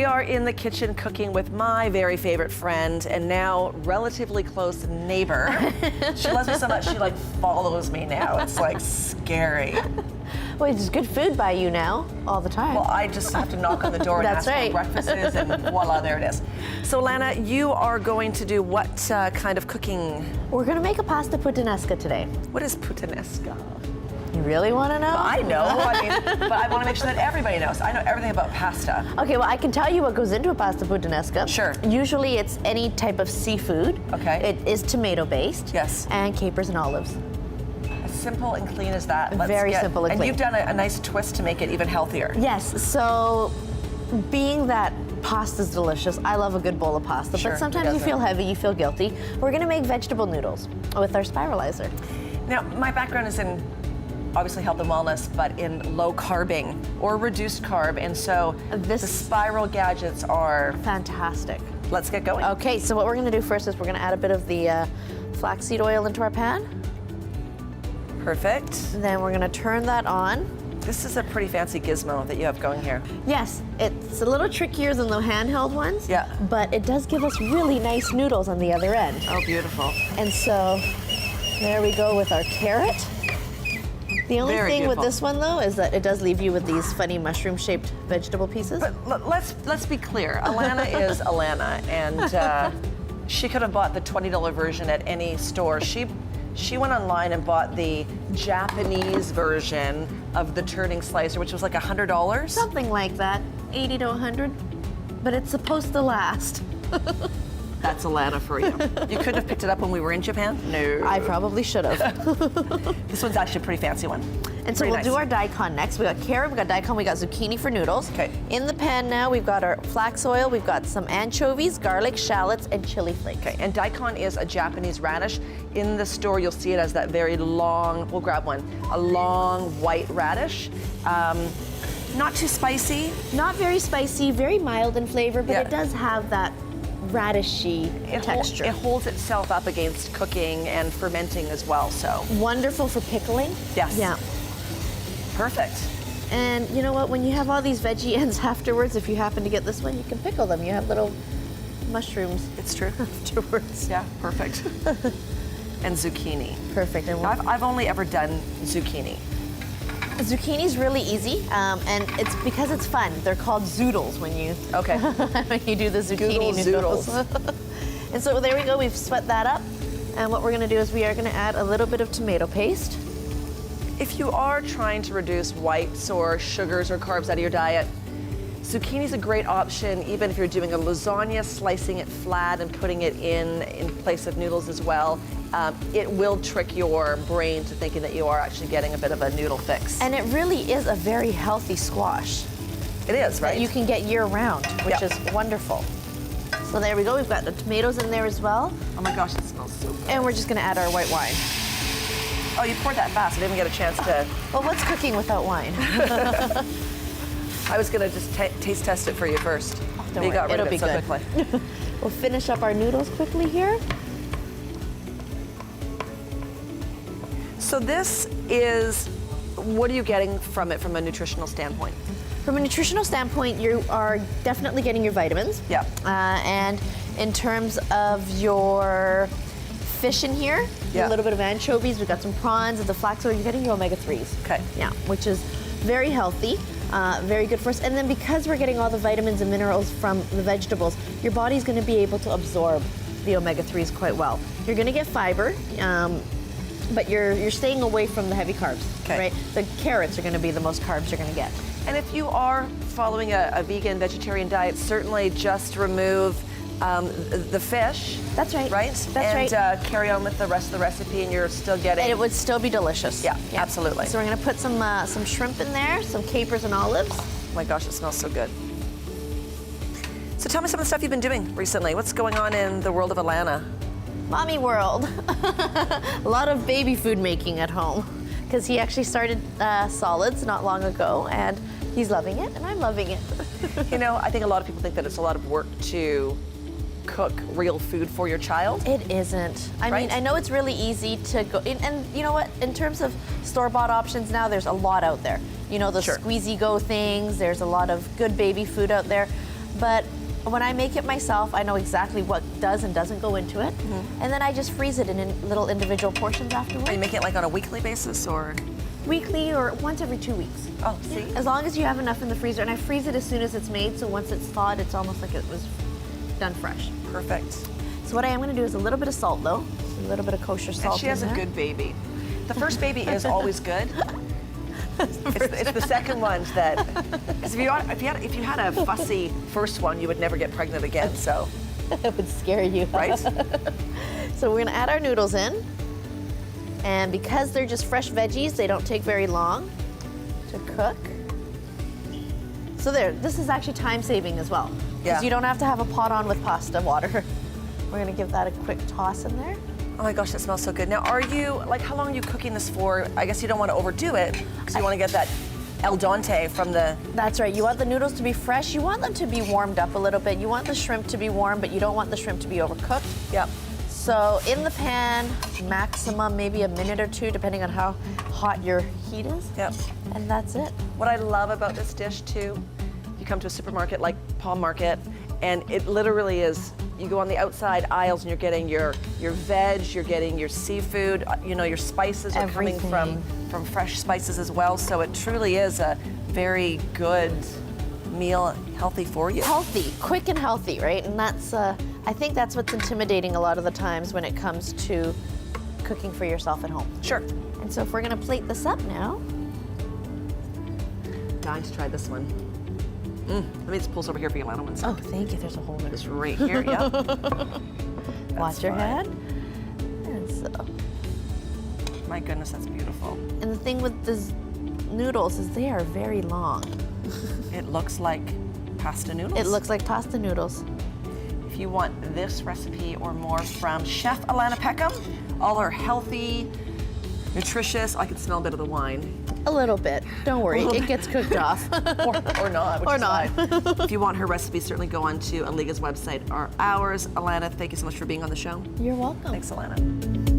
are in the kitchen cooking with my very favorite friend and now relatively close neighbor. She loves me so much, she like follows me now. It's like scary. Well, there's good food by you now, all the time. Well, I just have to knock on the door and That's ask right. what breakfast is, and voila, there it is. So, Lana, you are going to do what kind of cooking? We're gonna make a pasta puttanesca today. What is puttanesca? You really want to know? Well, I know, but I want to make sure that everybody knows. I know everything about pasta. Okay, well, I can tell you what goes into a pasta puttanesca. Sure. Usually it's any type of seafood. Okay. It is tomato-based. Yes. And capers and olives. As simple and clean as that. Very simple and clean. And you've done a nice twist to make it even healthier. Yes, so being that pasta's delicious, I love a good bowl of pasta, Sure, but sometimes you feel heavy, you feel guilty. We're gonna make vegetable noodles with our spiralizer. Now, my background is in obviously health and wellness, but in low carbing or reduced carb, and so the spiral gadgets are fantastic. Let's get going. Okay, so what we're gonna do first is we're gonna add a bit of the flaxseed oil into our pan. Perfect. Then we're gonna turn that on. This is a pretty fancy gizmo that you have going here. Yes, it's a little trickier than the handheld ones. Yeah. But it does give us really nice noodles on the other end. Oh, beautiful. And so there we go with our carrot. The only thing with this one, though, is that it does leave you with these funny mushroom-shaped vegetable pieces. But let's be clear. Alana is Alana, and she could have bought the $20 version at any store. She went online and bought the Japanese version of the turning slicer, which was like $100. Something like that, 80 to 100. But it's supposed to last. That's Alana for you. You couldn't have picked it up when we were in Japan? No. I probably should have. This one's actually a pretty fancy one. And so we'll do our daikon next. We got carrot, we got daikon, we got zucchini for noodles. Okay. In the pan now, we've got our flax oil, we've got some anchovies, garlic, shallots, and chili flakes. Okay, and daikon is a Japanese radish. In the store, you'll see it as that very long, we'll grab one, a long white radish. Not too spicy. Not very spicy, very mild in flavor, but it does have that radishy texture. It holds itself up against cooking and fermenting as well, so. Wonderful for pickling. Yes. Yeah. Perfect. And you know what, when you have all these veggie ends afterwards, if you happen to get this one, you can pickle them. You have little mushrooms. It's true. Afterwards. Yeah, perfect. And zucchini. Perfect. And I've only ever done zucchini. Zucchini's really easy, and it's because it's fun. They're called zoodles when you when you do the zucchini noodles. And so there we go. We've sweat that up, and what we're going to do is we are going to add a little bit of tomato paste. If you are trying to reduce whites or sugars or carbs out of your diet, zucchini is a great option, even if you're doing a lasagna, slicing it flat and putting it in place of noodles as well. It will trick your brain to thinking that you are actually getting a bit of a noodle fix. And it really is a very healthy squash. It is, right? That you can get year-round, which is wonderful. So there we go. We've got the tomatoes in there as well. Oh my gosh, it smells so good. And we're just going to add our white wine. Oh, you poured that fast. I didn't get a chance to. Well, what's cooking without wine? I was going to just taste test it for you first. Oh, don't you worry. got rid It'll of it be so good. quickly. We'll finish up our noodles quickly here. So this is, what are you getting from it from a nutritional standpoint? From a nutritional standpoint, you are definitely getting your vitamins. Yeah. And in terms of your fish in here, a little bit of anchovies, we've got some prawns, and the flax oil, you're getting your omega-3s. Okay. Yeah, which is very healthy, very good for us. And then because we're getting all the vitamins and minerals from the vegetables, your body's gonna be able to absorb the omega-3s quite well. You're gonna get fiber, but you're staying away from the heavy carbs, right? The carrots are gonna be the most carbs you're gonna get. And if you are following a vegan, vegetarian diet, certainly just remove the fish. That's right. Right? That's and carry on with the rest of the recipe, and you're still getting. And it would still be delicious. Yeah, absolutely. So we're gonna put some shrimp in there, some capers and olives. Oh my gosh, it smells so good. So tell me some of the stuff you've been doing recently. What's going on in the world of Alana? Mommy world. A lot of baby food making at home, because he actually started solids not long ago, and he's loving it, and I'm loving it. You know, I think a lot of people think that it's a lot of work to cook real food for your child. It isn't. I mean, I know it's really easy to go, and you know what, in terms of store-bought options now, there's a lot out there. You know, the squeezy go things, there's a lot of good baby food out there. But when I make it myself, I know exactly what does and doesn't go into it. And then I just freeze it in little individual portions afterwards. Are you making it like on a weekly basis or? Weekly or once every 2 weeks. Oh, see? As long as you have enough in the freezer. And I freeze it as soon as it's made, so once it's thawed, it's almost like it was done fresh. Perfect. So what I am gonna do is a little bit of salt though. A little bit of kosher salt. And she has a good baby. The first baby is always good. It's the second ones that, because if you had a fussy first one, you would never get pregnant again. So That would scare you. right? So we're gonna add our noodles in. And because they're just fresh veggies, they don't take very long to cook. So there, this is actually time saving as well. Yeah. Because you don't have to have a pot on with pasta water. We're gonna give that a quick toss in there. Oh my gosh, that smells so good. Now, are you, like, how long are you cooking this for? I guess you don't want to overdo it because you want to get that el dente from the... That's right, you want the noodles to be fresh. You want them to be warmed up a little bit. You want the shrimp to be warm, but you don't want the shrimp to be overcooked. Yep. So in the pan, maximum maybe a minute or two, depending on how hot your heat is. Yep. And that's it. What I love about this dish too, you come to a supermarket like Palm Market, and it literally is, you go on the outside aisles and you're getting your veg, you're getting your seafood, you know, your spices are coming from fresh spices as well. So it truly is a very good meal, healthy for you. Healthy, quick and healthy, right? And that's, I think that's what's intimidating a lot of the times when it comes to cooking for yourself at home. Sure. And so if we're gonna plate this up now. Dying to try this one. Let me just pull this over here for you, Lana, one Oh, second. thank you, there's a hole there. It's right here, yeah. Watch your fine. head. And so, My goodness, that's beautiful. and the thing with these noodles is they are very long. It looks like pasta noodles. It looks like pasta noodles. If you want this recipe or more from Chef Alana Peckham, all her healthy, nutritious, I can smell a bit of the wine. A little bit, don't worry, it gets cooked off. Or not, which Or is not. fine. If you want her recipe, certainly go on to Alligga's website or ours. Alana, thank you so much for being on the show. You're welcome. Thanks, Alana.